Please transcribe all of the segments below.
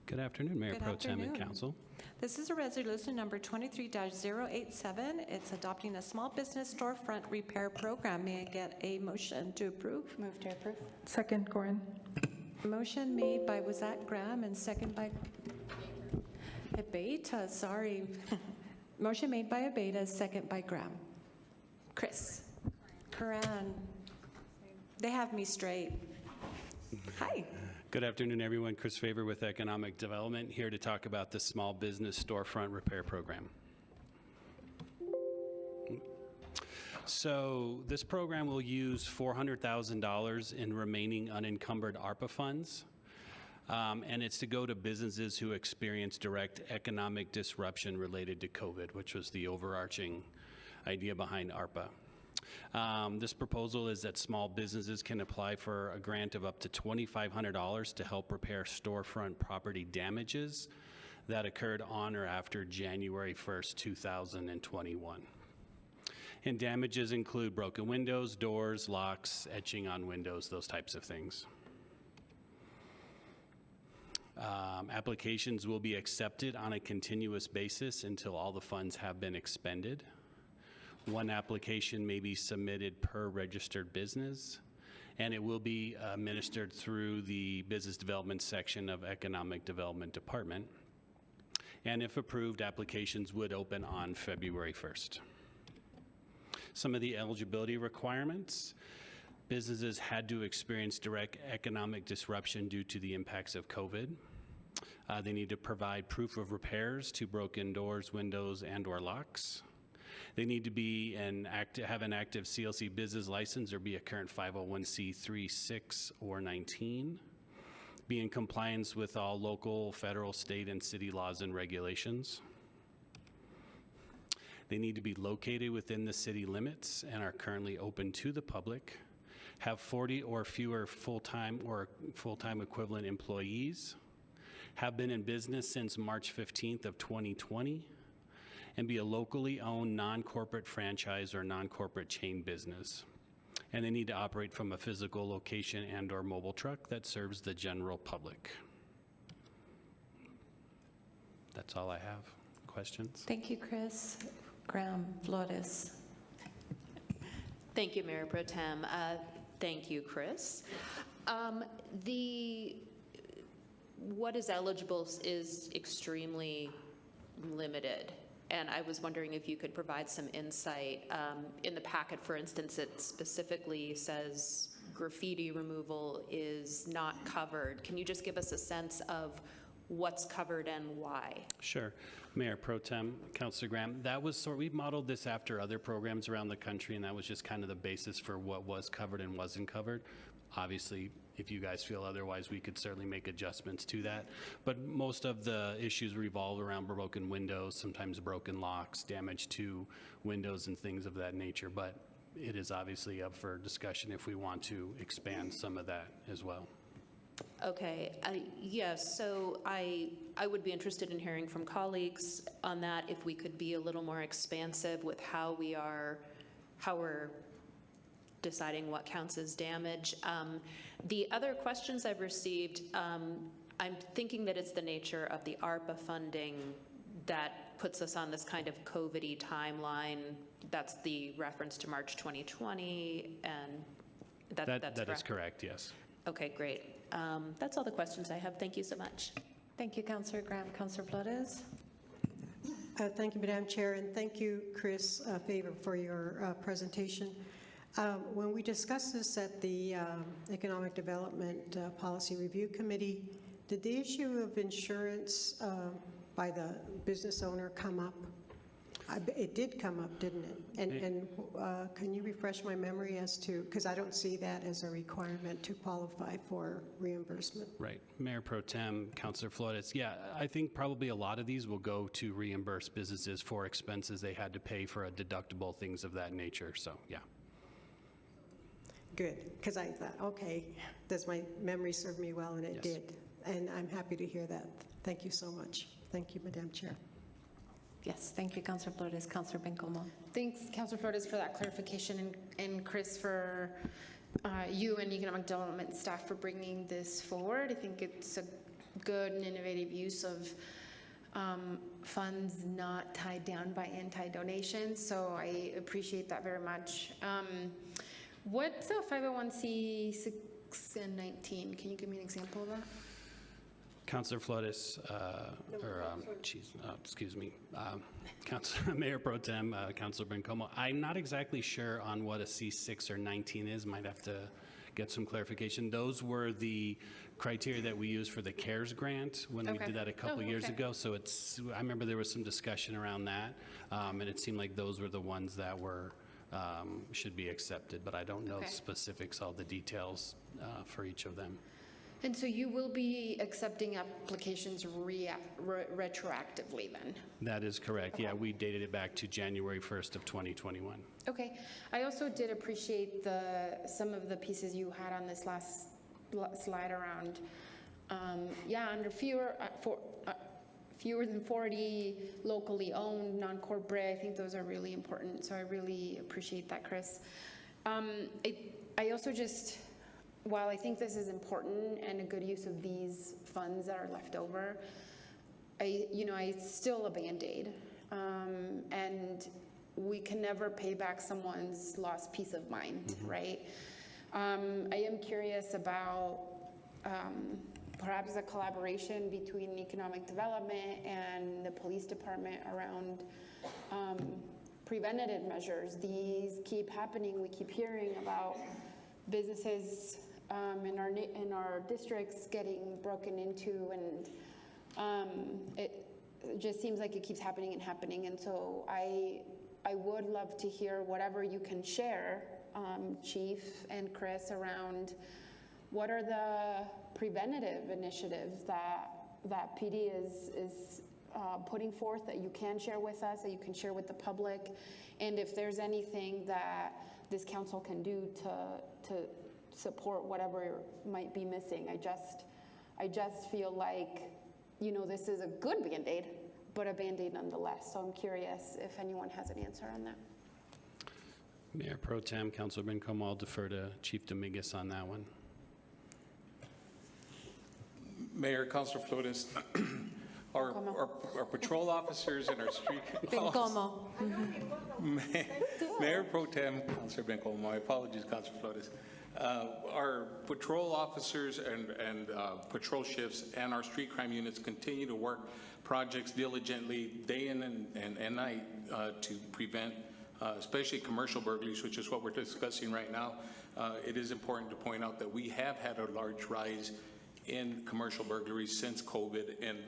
Good afternoon, Mayor Good Pro Tem and afternoon. Council. This is a resolution number 23-087. It's adopting a small business storefront repair program. May I get a motion to approve? Move to approve. Second, Gorin. Motion made by, was that Graham, and second by Abeyta, sorry. Motion made by Abeyta, second by Graham. Chris. Karan. They have me straight. Hi. Good afternoon, everyone. Chris Favor with Economic Development, here to talk about the Small Business Storefront Repair Program. So this program will use $400,000 in remaining unencumbered ARPA funds, and it's to go to businesses who experience direct economic disruption related to COVID, which was the overarching idea behind ARPA. This proposal is that small businesses can apply for a grant of up to $2,500 to help repair storefront property damages that occurred on or after January 1st, 2021. And damages include broken windows, doors, locks, etching on windows, those types of things. Applications will be accepted on a continuous basis until all the funds have been expended. One application may be submitted per registered business, and it will be administered through the Business Development section of Economic Development Department. And if approved, applications would open on February 1st. Some of the eligibility requirements: businesses had to experience direct economic disruption due to the impacts of COVID. They need to provide proof of repairs to broken doors, windows, and/or locks. They need to be have an active CLC business license or be a current 501c3 6 or 19. Be in compliance with all local, federal, state, and city laws and regulations. They need to be located within the city limits and are currently open to the public. Have 40 or fewer full-time or full-time equivalent employees. Have been in business since March 15th of 2020. And be a locally owned non-corporate franchise or non-corporate chain business. And they need to operate from a physical location and/or mobile truck that serves the general public. That's all I have. Questions? Thank you, Chris. Graham Flores. Thank you, Mayor Pro Tem. Thank you, Chris. What is eligible is extremely limited. And I was wondering if you could provide some insight. In the packet, for instance, it specifically says graffiti removal is not covered. Can you just give us a sense of what's covered and why? Sure. Mayor Pro Tem, Councilor Graham, that was we modeled this after other programs around the country, and that was just kind of the basis for what was covered and wasn't covered. Obviously, if you guys feel otherwise, we could certainly make adjustments to that. But most of the issues revolve around broken windows, sometimes broken locks, damage to windows and things of that nature. But it is obviously up for discussion if we want to expand some of that as well. Okay, yes, so I would be interested in hearing from colleagues on that, if we could be a little more expansive with how we're deciding what counts as damage. The other questions I've received, I'm thinking that it's the nature of the ARPA funding that puts us on this kind of COVID-y timeline. That's the reference to March 2020, and that's correct? That is correct, yes. Okay, great. That's all the questions I have. Thank you so much. Thank you, Councillor Graham. Councillor Flores. Thank you, Madam Chair, and thank you, Chris Favor, for your presentation. When we discussed this at the Economic Development Policy Review Committee, did the issue of insurance by the business owner come up? It did come up, didn't it? And can you refresh my memory as to, because I don't see that as a requirement to qualify for reimbursement. Right. Mayor Pro Tem, Councilor Flores, yeah, I think probably a lot of these will go to reimburse businesses for expenses they had to pay for a deductible, things of that nature, so yeah. Good, because I thought, okay, does my memory serve me well? And it Yes. did. And I'm happy to hear that. Thank you so much. Thank you, Madam Chair. Yes, thank you, Councillor Flores. Councillor Bencomo. Thanks, Councillor Flores, for that clarification, and Chris, for you and Economic Development staff for bringing this forward. I think it's good and innovative use of funds not tied down by anti-donations, so I appreciate that very much. What's a 501c6 and 19? Can you give me an example of that? Councilor Flores, Mayor Pro Tem, Councilor Bencomo, I'm not exactly sure on what a C6 or 19 is. Might have to get some clarification. Those were the criteria that we used for the CARES grant when we Okay. did that a couple Oh, years okay. ago. So I remember there was some discussion around that, and it seemed like those were the ones that were should be accepted, but I don't know Okay. specifics, all the details for each of them. And so you will be accepting applications retroactively then? That is correct. Yeah, we dated it back to January 1st of 2021. Okay. I also did appreciate some of the pieces you had on this last slide around, under fewer than 40 locally owned, non-corporate. I think those are really important, so I really appreciate that, Chris. I also just, while I think this is important and a good use of these funds that are left over, it's still a Band-Aid. And we can never pay back someone's lost peace of mind, right? I am curious about perhaps a collaboration between economic development and the police department around preventative measures. These keep happening. We keep hearing about businesses in our districts getting broken into, and it just seems like it keeps happening and happening. And so I would love to hear whatever you can share, Chief and Chris, around what are the preventative initiatives that PD is putting forth that you can share with us, that you can share with the public, and if there's anything that this council can do to support whatever might be missing. I just feel like, this is a good Band-Aid, but a Band-Aid nonetheless. So I'm curious if anyone has an answer on that. Mayor Pro Tem, Councilor Bencomo, I'll defer to Chief Dominguez on that one. Mayor, Councilor Flores, our patrol officers and our street Bencomo. Mayor Pro Tem, Councilor Bencomo, my apologies, Councilor Flores. Our patrol officers and patrol shifts and our street crime units continue to work projects diligently day in and night to prevent especially commercial burglaries, which is what we're discussing right now. It is important to point out that we have had a large rise in commercial burglaries since COVID, and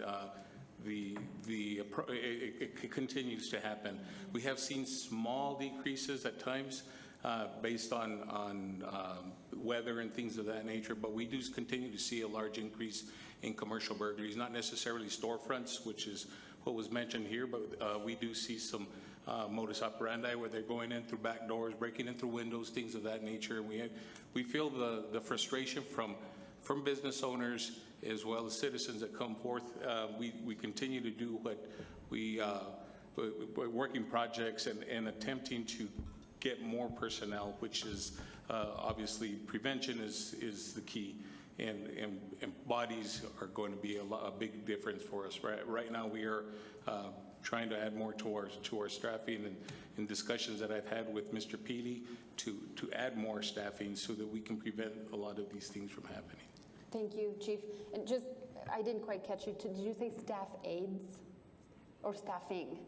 it continues to happen. We have seen small decreases at times based on weather and things of that nature, but we do continue to see a large increase in commercial burglaries, not necessarily storefronts, which is what was mentioned here, but we do see some modus operandi where they're going in through back doors, breaking in through windows, things of that nature. We feel the frustration from business owners as well as citizens that come forth. We continue to do what we're working projects and attempting to get more personnel, which is obviously prevention is the key, and bodies are going to be a big difference for us. Right now we are trying to add more to our staffing, and in discussions that I've had with Mr. Peely to add more staffing so that we can prevent a lot of these things from happening. Thank you, Chief. And just, I didn't quite catch you. Did you say staff aides or staffing?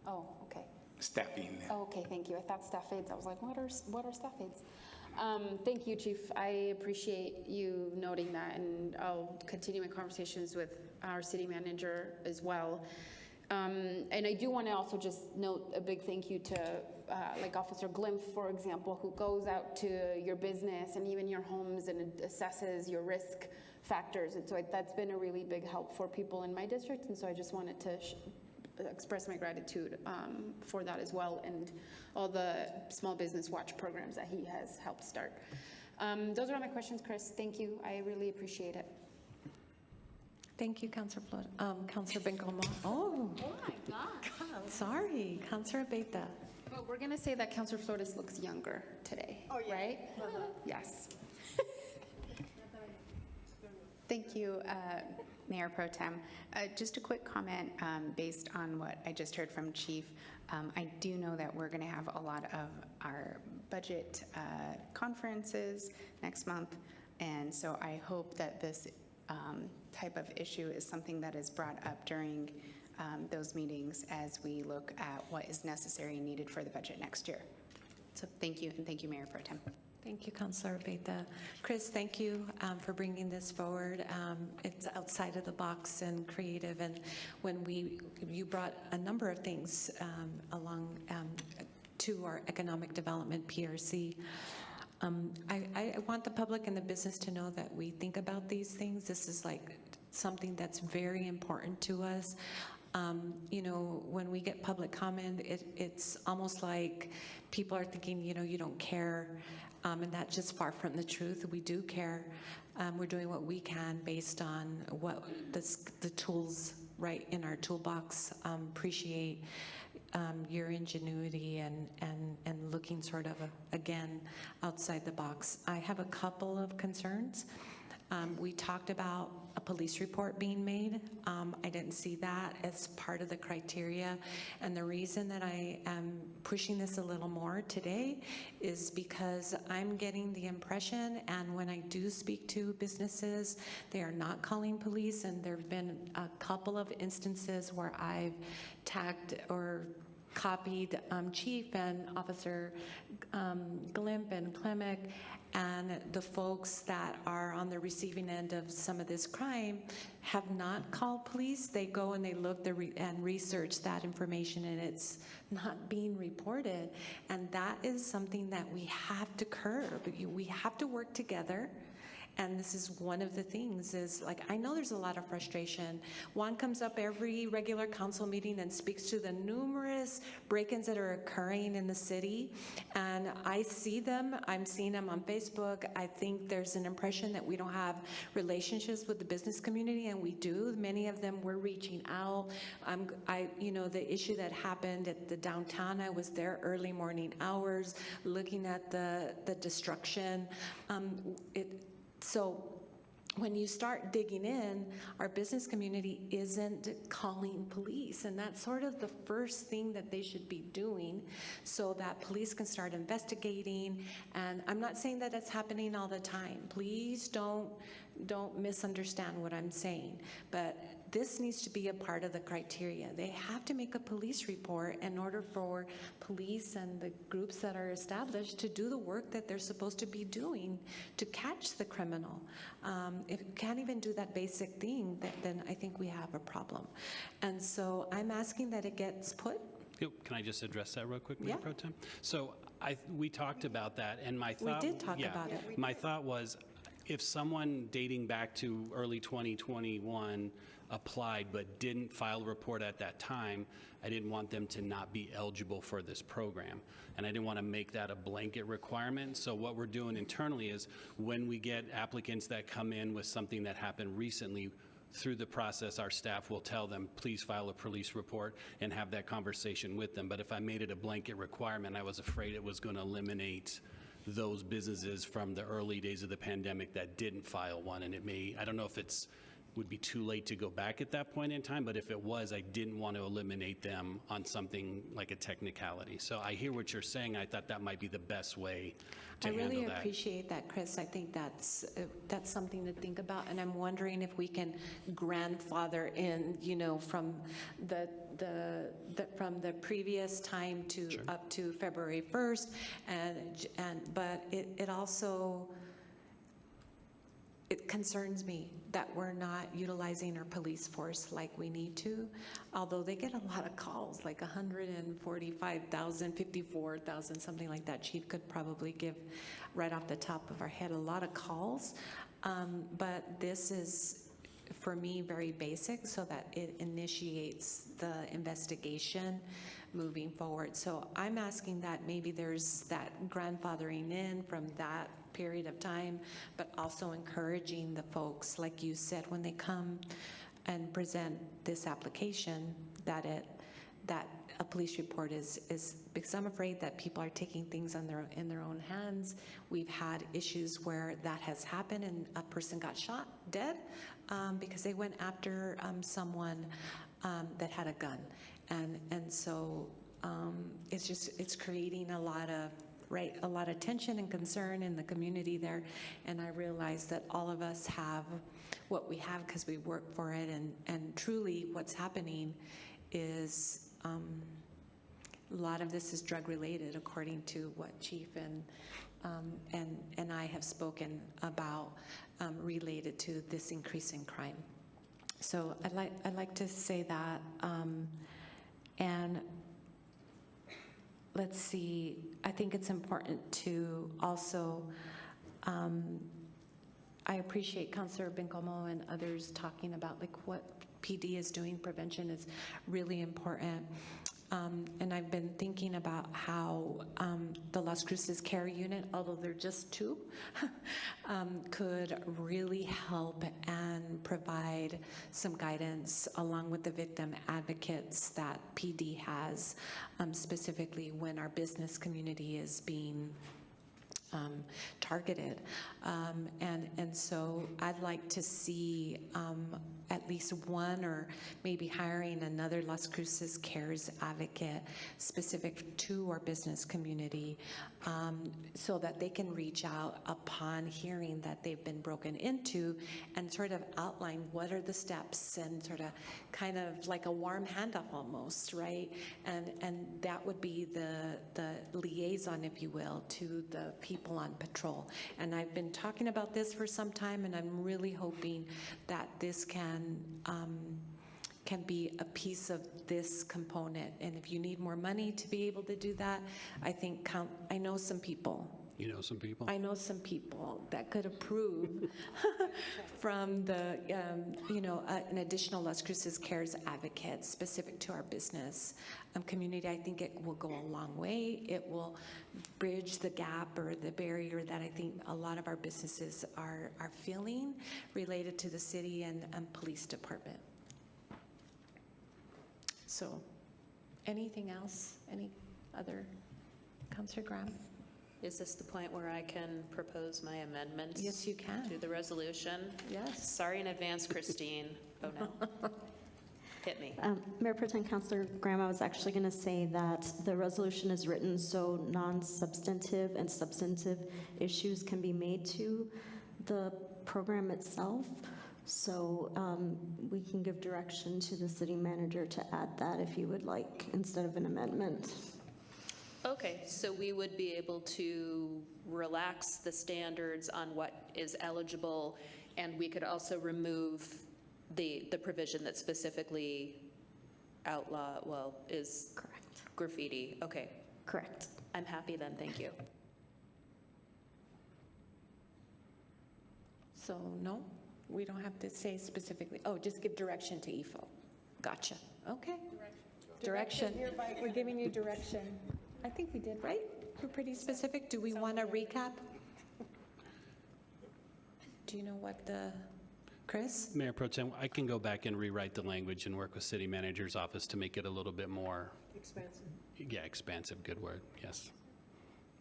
Oh, okay. Staffing. Oh, okay, thank you. I thought staff aides. I was like, what are staff aides? Thank you, Chief. I appreciate you noting that, and I'll continue my conversations with our city manager as well. And I do want to also just note a big thank you to like Officer Glimpf, for example, who goes out to your business and even your homes and assesses your risk factors. And so that's been a really big help for people in my district. And so I just wanted to express my gratitude for that as well, and all the Small Business Watch programs that he has helped start. Those are all my questions, Chris. Thank you. I really appreciate it. Thank you, Councilor Bencomo. Oh, my God. sorry, Councilor Abeyta. But we're going to say that Councilor Flores looks younger today, right? Yes. Thank you. Mayor Pro Tem, just a quick comment based on what I just heard from Chief. I do know that we're going to have a lot of our budget conferences next month, and so I hope that this type of issue is something that is brought up during those meetings as we look at what is necessary and needed for the budget next year. So thank you, and thank you, Mayor Pro Tem. Thank you, Councilor Beta. Chris, thank you for bringing this forward. It's outside of the box and creative, and when you brought a number of things along to our economic development PRC. I want the public and the business to know that we think about these things. This is like something that's very important to us. You know, when we get public comment, it's almost like people are thinking, you know, you don't care, and that's just far from the truth. We do care. We're doing what we can based on what the tools right in our toolbox. Appreciate your ingenuity and looking sort of, again, outside the box. I have a couple of concerns. We talked about a police report being made. I didn't see that as part of the criteria. And the reason that I am pushing this a little more today is because I'm getting the impression, and when I do speak to businesses, they are not calling police, and there have been a couple of instances where I've tagged or copied Chief and Officer Glimp and Klemek, and the folks that are on the receiving end of some of this crime have not called police. They go and they look and research that information, and it's not being reported. And that is something that we have to curb. We have to work together. And this is one of the things is, like, I know there's a lot of frustration. Juan comes up every regular council meeting and speaks to the numerous break-ins that are occurring in the city. And I see them. I'm seeing them on Facebook. I think there's an impression that we don't have relationships with the business community, and we do. Many of them were reaching out. You know, the issue that happened at the downtown, I was there early morning hours looking at the destruction. So when you start digging in, our business community isn't calling police, and that's sort of the first thing that they should be doing so that police can start investigating. And I'm not saying that it's happening all the time. Please don't misunderstand what I'm saying, but this needs to be a part of the criteria. They have to make a police report in order for police and the groups that are established to do the work that they're supposed to be doing to catch the criminal. If you can't even do that basic thing, then I think we have a problem. And so I'm asking that it gets put. Can I just address that real quick, Mayor Yeah. Pro Tem? So we talked about that, and my We thought... did talk about it. My thought was, if someone dating back to early 2021 applied but didn't file a report at that time, I didn't want them to not be eligible for this program. And I didn't want to make that a blanket requirement. So what we're doing internally is when we get applicants that come in with something that happened recently, through the process, our staff will tell them, please file a police report and have that conversation with them. But if I made it a blanket requirement, I was afraid it was going to eliminate those businesses from the early days of the pandemic that didn't file one. And it may, I don't know if it's would be too late to go back at that point in time, but if it was, I didn't want to eliminate them on something like a technicality. So I hear what you're saying. I thought that might be the best way to handle that. I really appreciate that, Chris. I think that's something to think about, and I'm wondering if we can grandfather in, you know, from the previous time to up to February 1st, but it also. It concerns me that we're not utilizing our police force like we need to, although they get a lot of calls, like 145,000, 54,000, something like that. Chief could probably give right off the top of our head a lot of calls, but this is, for me, very basic so that it initiates the investigation moving forward. So I'm asking that maybe there's that grandfathering in from that period of time, but also encouraging the folks, like you said, when they come and present this application, that a police report is because I'm afraid that people are taking things in their own hands. We've had issues where that has happened and a person got shot dead because they went after someone that had a gun, and so it's creating a lot of tension and concern in the community there. And I realize that all of us have what we have because we work for it, and truly what's happening is a lot of this is drug related, according to what Chief and I have spoken about, related to this increase in crime. So I'd like to say that, and let's see, I think it's important to also, I appreciate Councilor Bencomo and others talking about like what PD is doing. Prevention is really important. And I've been thinking about how the Las Cruces Care Unit, although they're just two, could really help and provide some guidance along with the victim advocates that PD has, specifically when our business community is being targeted. And so I'd like to see at least one, or maybe hiring another Las Cruces Cares advocate specific to our business community, so that they can reach out upon hearing that they've been broken into and sort of outline what are the steps, and sort of kind of like a warm handoff almost, right? And that would be the liaison, if you will, to the people on patrol. And I've been talking about this for some time, and I'm really hoping that this can be a piece of this component. And if you need more money to be able to do that, I think I know some people. You know some people? I know some people that could approve from the, an additional Las Cruces Cares advocate specific to our business community. I think it will go a long way. It will bridge the gap or the barrier that I think a lot of our businesses are feeling related to the city and police department. So, anything else? Any other? Councilor Graham? Is this the point where I can propose my amendments? Yes, you can. To the resolution? Yes. Sorry in advance, Christine. Oh, no. Hit me. Mayor Pro Tem Councilor Graham, I was actually going to say that the resolution is written so non-substantive and substantive issues can be made to the program itself. So we can give direction to the city manager to add that if you would like, instead of an amendment. Okay, so we would be able to relax the standards on what is eligible, and we could also remove the provision that specifically is Correct. graffiti. Okay, Correct. I'm happy then, thank you. So, no, we don't have to say specifically, oh, just give direction to EFO. Gotcha, okay. Direction. We're giving you direction. I think we did, right? We're pretty specific. Do we want to recap? Do you know what Chris? Mayor Pro Tem, I can go back and rewrite the language and work with city manager's office to make it a little bit more. Expansive. Yeah, expansive, good word, yes.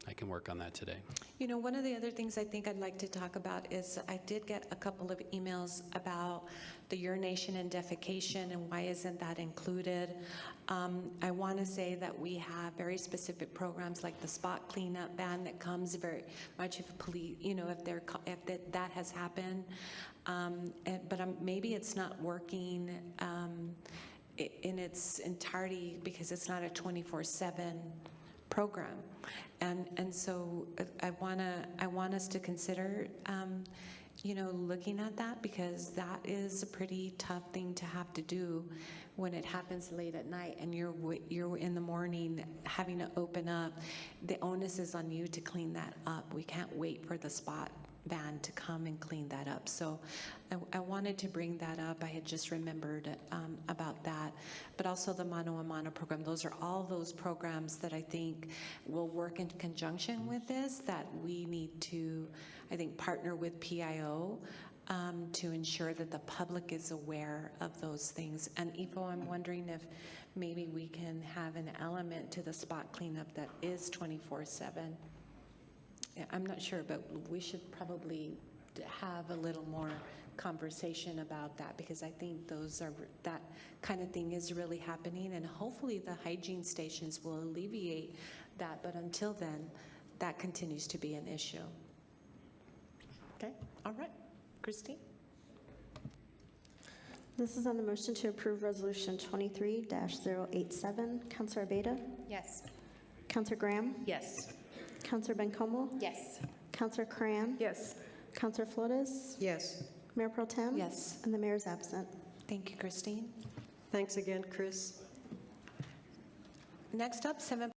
I can work on that today. You know, one of the other things I think I'd like to talk about is I did get a couple of emails about the urination and defecation and why isn't that included. I want to say that we have very specific programs like the spot cleanup van that comes very much if police, if that has happened. But maybe it's not working in its entirety because it's not a 24/7 program, and so I want us to consider, looking at that, because that is a pretty tough thing to have to do when it happens late at night and you're in the morning having to open up. The onus is on you to clean that up. We can't wait for the spot van to come and clean that up. So I wanted to bring that up. I had just remembered about that. But also the Mano a Mano program. Those are all those programs that I think will work in conjunction with this, that we need to, I think, partner with PIO to ensure that the public is aware of those things. And Ifo, I'm wondering if maybe we can have an element to the spot cleanup that is 24/7. Yeah, I'm not sure, but we should probably have a little more conversation about that, because I think that kind of thing is really happening, and hopefully the hygiene stations will alleviate that, but until then, that continues to be an issue. Okay, all right. Christine? This is on the motion to approve Resolution 23-087. Counselor Abeyta? Yes. Counselor Graham? Yes. Counselor Bencomo? Yes. Counselor Cran? Yes. Counselor Flores? Yes. Mayor Pro Tem? Yes. And the mayor is absent. Thank you, Christine. Thanks again, Chris. Next up, 7.